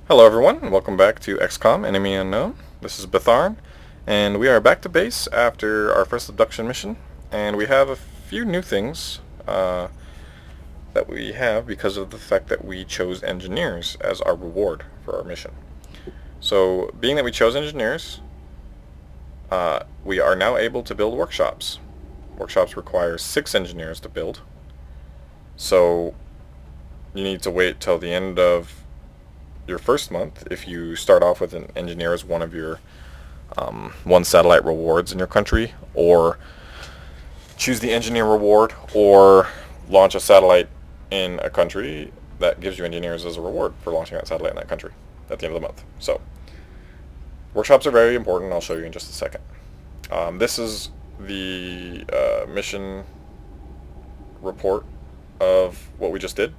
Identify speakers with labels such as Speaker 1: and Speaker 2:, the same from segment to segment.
Speaker 1: Hello everyone, and welcome back to XCOM Enemy Unknown. This is Bith, and we are back to base after our first abduction mission, and we have a few new things that we have because of the fact that we chose engineers as our reward for our mission. So, being that we chose engineers, we are now able to build workshops. Workshops require 6 engineers to build, so you need to wait till the end of your first month if you start off with an engineer as one of your one satellite rewards in your country, or choose the engineer reward, or launch a satellite in a country that gives you engineers as a reward for launching that satellite in that country at the end of the month. So workshops are very important. I'll show you in just a second. This is the mission report of what we just did.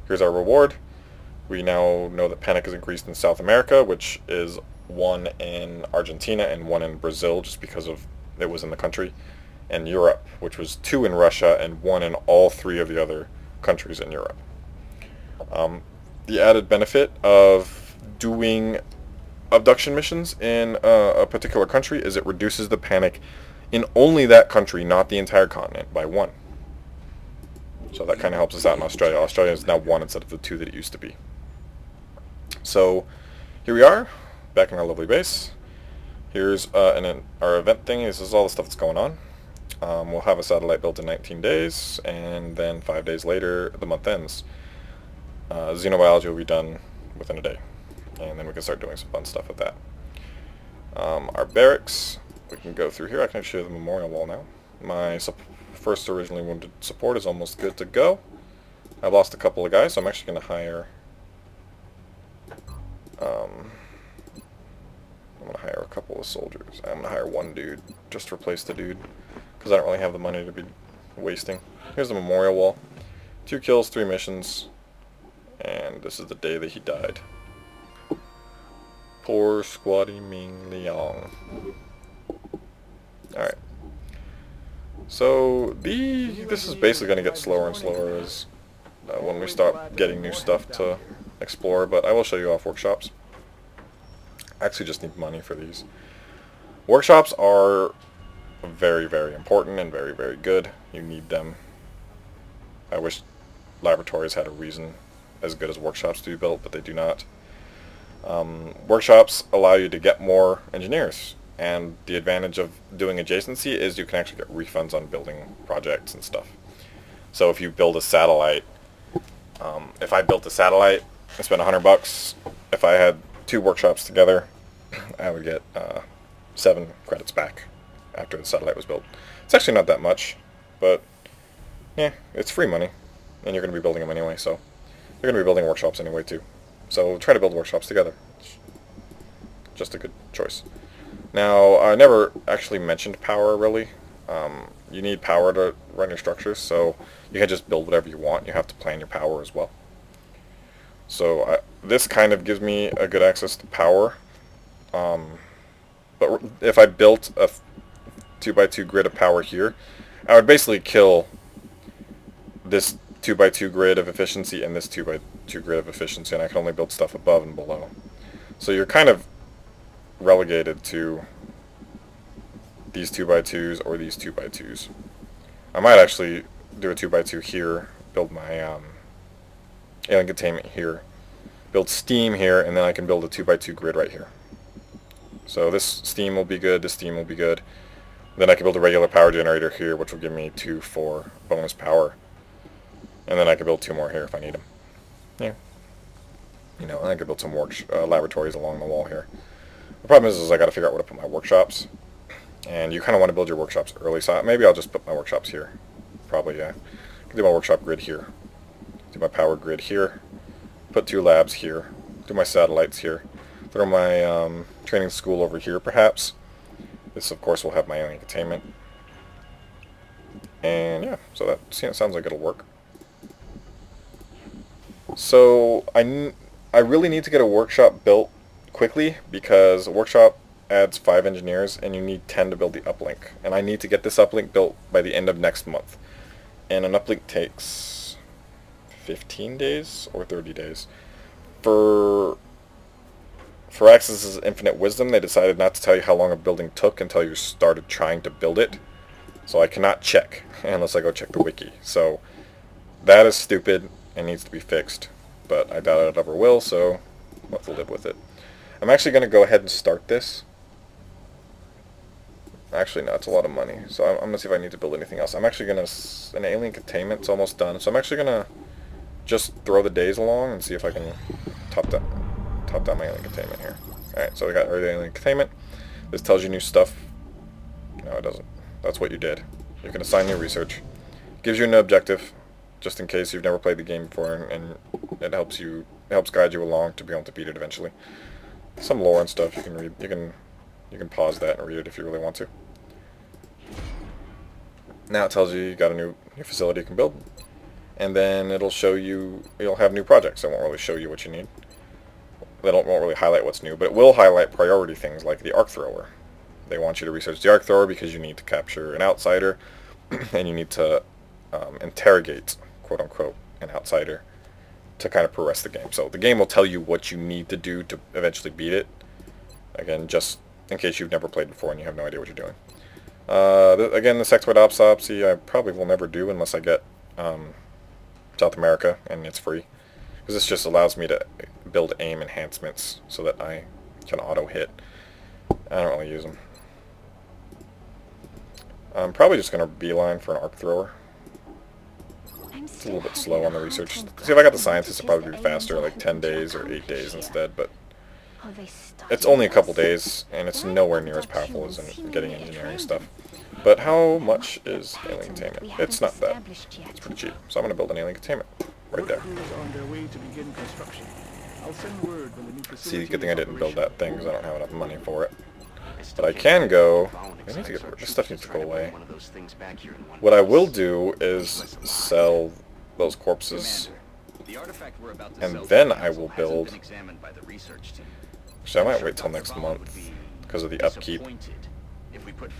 Speaker 1: Here's our reward. We now know that panic has increased in South America, which is 1 in Argentina and 1 in Brazil, just because of it was in the country, and Europe, which was 2 in Russia and 1 in all 3 of the other countries in Europe. The added benefit of doing abduction missions in a particular country is it reduces the panic in only that country, not the entire continent, by 1. So that kind of helps us out in Australia. Australia is now 1 instead of the 2 that it used to be. So here we are, back in our lovely base. Here's our event thing. This is all the stuff that's going on. We'll have a satellite built in 19 days, and then 5 days later, the month ends. Xenobiology will be done within a day, and then we can start doing some fun stuff with that. Our barracks, we can go through here. I can show you the memorial wall now. My first originally wounded support is almost good to go. I've lost a couple of guys, so I'm actually going to hire a couple of soldiers. I'm going to hire 1 dude just to replace the dude, because I don't really have the money to be wasting. Here's the memorial wall. 2 kills, 3 missions, and this is the day that he died. Poor Squatty Ming Liang. Alright. So, this is basically going to get slower and slower as when we start getting new stuff to explore, but I will show you off workshops. I actually just need money for these. Workshops are very, very important and very, very good. You need them. I wish laboratories had a reason as good as workshops to be built, but they do not. Workshops allow you to get more engineers, and the advantage of doing adjacency is you can actually get refunds on building projects and stuff. So if you build a satellite, if I built a satellite, I spent $100. If I had 2 workshops together, I would get 7 credits back after the satellite was built. It's actually not that much, but yeah, it's free money, and you're going to be building them anyway, so you're going to be building workshops anyway too. So try to build workshops together. Just a good choice. Now, I never actually mentioned power, really. You need power to run your structures, so you can't just build whatever you want. You have to plan your power as well. So this kind of gives me a good access to power. But if I built a 2x2 grid of power here, I would basically kill this 2x2 grid of efficiency and this 2x2 grid of efficiency, and I can only build stuff above and below. So you're kind of relegated to these 2x2s or these 2x2s. I might actually do a 2x2 here, build my alien containment here, build steam here, and then I can build a 2x2 grid right here. So this steam will be good, this steam will be good. Then I can build a regular power generator here, which will give me 2 for bonus power. And then I can build 2 more here if I need them. Yeah. You know, and I can build some laboratories along the wall here. The problem is I got to figure out where to put my workshops. And you kind of want to build your workshops early, so maybe I'll just put my workshops here. Probably, yeah. I can do my workshop grid here. Do my power grid here. Put 2 labs here. Do my satellites here. Throw my training school over here, perhaps. This, of course, will have my alien containment. And yeah, so that sounds like it'll work. So I really need to get a workshop built quickly, because a workshop adds 5 engineers and you need 10 to build the uplink. And I need to get this uplink built by the end of next month. And an uplink takes 15 days or 30 days. For For Axis' infinite wisdom, they decided not to tell you how long a building took until you started trying to build it. So I cannot check unless I go check the wiki. So that is stupid and needs to be fixed. But I doubt it ever will, so I'll have to live with it. I'm actually going to go ahead and start this. Actually, no, it's a lot of money. So I'm going to see if I need to build anything else. I'm actually going to... An alien containment's almost done. So I'm actually going to just throw the days along and see if I can top down my alien containment here. Alright, so we got our alien containment. This tells you new stuff. No, it doesn't. That's what you did. You can assign new research. Gives you an objective, just in case you've never played the game before, and it helps guide you along to be able to beat it eventually. Some lore and stuff you can read. You can pause that and read it if you really want to. Now it tells you got a new facility you can build, and then it'll show you. You'll have new projects. It won't really show you what you need. Won't really highlight what's new, but it will highlight priority things like the arc thrower. They want you to research the arc thrower because you need to capture an outsider, and you need to interrogate, quote unquote, an outsider to kind of progress the game. So the game will tell you what you need to do to eventually beat it. Again, just in case you've never played before and you have no idea what you're doing. Again, the sectoid autopsy I probably will never do unless I get South America and it's free. Because this just allows me to build aim enhancements so that I can auto hit. I don't really use them. I'm probably just going to beeline for an arc thrower. It's a little bit slow on the research. See, if I got the scientists, it'd probably be faster, like 10 days or 8 days instead, but it's only a couple days, and it's nowhere near as powerful as in getting engineering stuff. But how much is alien containment? It's not that. It's pretty cheap. So I'm going to build an alien containment right there. See, good thing I didn't build that thing because I don't have enough money for it. But I can go... I need to get, this stuff needs to go away. What I will do is sell those corpses, and then I will build... Actually, I might wait till next month because of the upkeep. Yeah,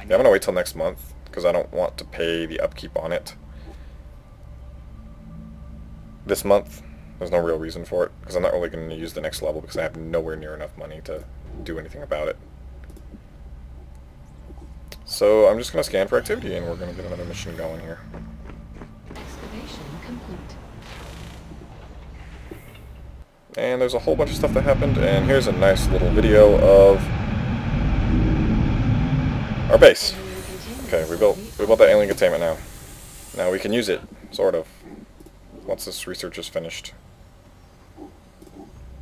Speaker 1: I'm going to wait till next month because I don't want to pay the upkeep on it. This month, there's no real reason for it because I'm not really going to use the next level because I have nowhere near enough money to do anything about it. So I'm just going to scan for activity and we're going to get another mission going here.
Speaker 2: Excavation complete.
Speaker 1: And there's a whole bunch of stuff that happened, and here's a nice little video of our base. Okay, we built that alien containment now. Now we can use it, sort of, once this research is finished.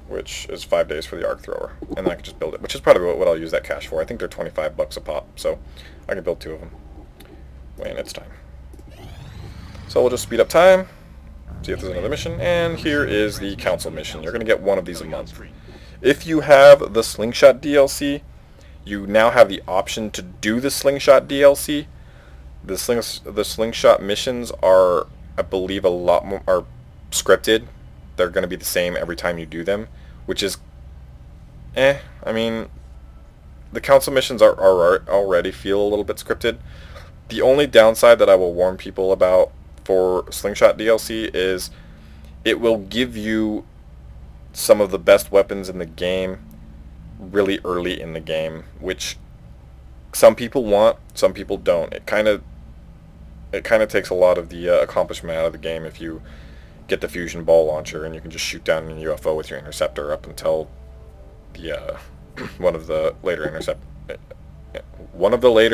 Speaker 1: Which is 5 days for the arc thrower. And then I can just build it, which is probably what I'll use that cash for. I think they're 25 bucks a pop, so I can build 2 of them when it's time. So we'll just speed up time, see if there's another mission, and here is the council mission. You're going to get one of these a month. If you have the Slingshot DLC, you now have the option to do the Slingshot DLC. The Slingshot missions are, I believe, a lot more are scripted. They're going to be the same every time you do them, which is, I mean, the council missions are already feel a little bit scripted. The only downside that I will warn people about for Slingshot DLC is it will give you some of the best weapons in the game really early in the game, which some people want, some people don't. It kind of takes a lot of the accomplishment out of the game if you get the fusion ball launcher and you can just shoot down a UFO with your interceptor up until the one of the later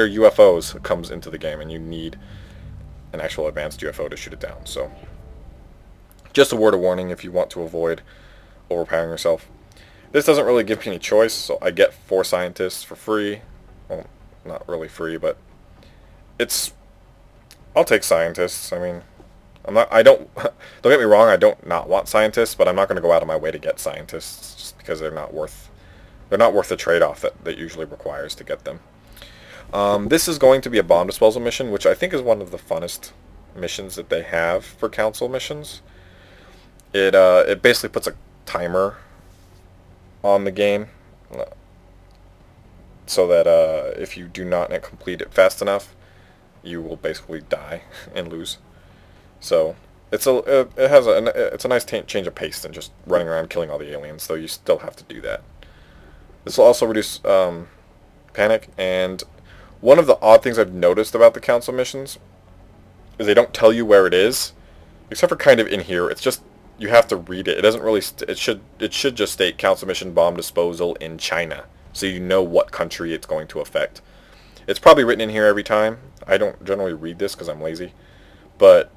Speaker 1: UFOs comes into the game, and you need an actual advanced UFO to shoot it down. So just a word of warning if you want to avoid overpowering yourself. This doesn't really give me any choice, so I get 4 scientists for free. Well, not really free, but I'll take scientists. I mean, don't get me wrong, I don't not want scientists, but I'm not going to go out of my way to get scientists just because they're not worth the trade-off that usually requires to get them. This is going to be a bomb disposal mission, which I think is one of the funnest missions that they have for council missions. It basically puts a timer on the game so that if you do not complete it fast enough, you will basically die and lose. So it's a nice change of pace than just running around killing all the aliens, though you still have to do that. This will also reduce panic, and one of the odd things I've noticed about the council missions is they don't tell you where it is, except for kind of in here. It's just, you have to read it. It doesn't really, it should just state council mission bomb disposal in China, so you know what country it's going to affect. It's probably written in here every time. I don't generally read this because I'm lazy, but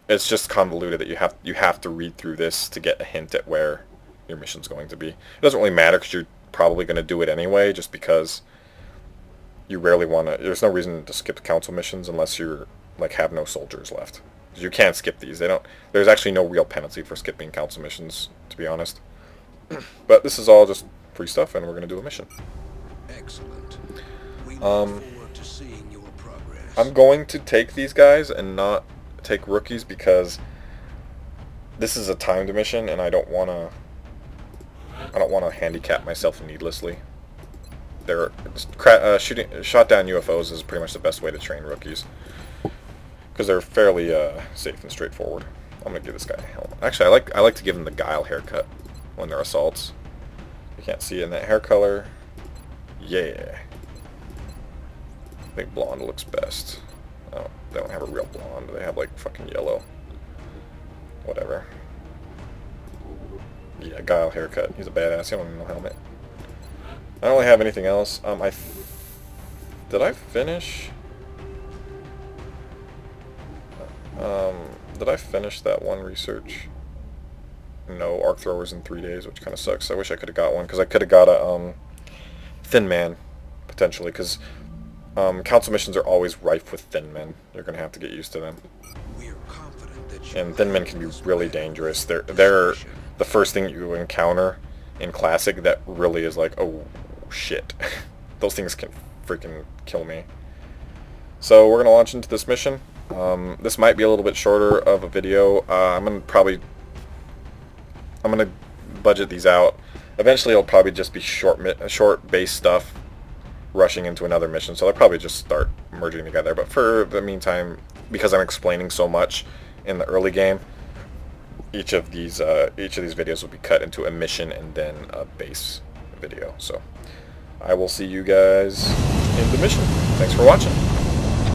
Speaker 1: it's just convoluted that you have to read through this to get a hint at where your mission's going to be. It doesn't really matter because you're probably going to do it anyway, just because you rarely want to. There's no reason to skip council missions unless you're like have no soldiers left. You can't skip these. There's actually no real penalty for skipping council missions, to be honest. But this is all just free stuff, and we're going to do a mission.
Speaker 3: Excellent. We look forward to seeing your progress.
Speaker 1: I'm going to take these guys and not take rookies because this is a timed mission, and I don't want to handicap myself needlessly. Shot down UFOs is pretty much the best way to train rookies because they're fairly safe and straightforward. I'm gonna give this guy a helmet. Actually, I like to give them the guile haircut when they're assaults. You can't see it in that hair color. Yeah, I think blonde looks best. Oh, they don't have a real blonde. They have like fucking yellow. Whatever. Yeah, guile haircut. He's a badass. He don't need no helmet. I don't really have anything else. Did I finish? Did I finish that one research? No, arc throwers in 3 days, which kind of sucks. I wish I could have got one, because I could have got a thin man, potentially, because council missions are always rife with thin men. You're going to have to get used to them. And thin men can be really dangerous. They're the first thing you encounter in Classic that really is like, oh shit. Those things can freaking kill me. So we're going to launch into this mission. This might be a little bit shorter of a video. I'm going to budget these out. Eventually it'll probably just be short base stuff rushing into another mission, so they'll probably just start merging together. But for the meantime, because I'm explaining so much in the early game, each of these videos will be cut into a mission and then a base video. So I will see you guys in the mission. Thanks for watching.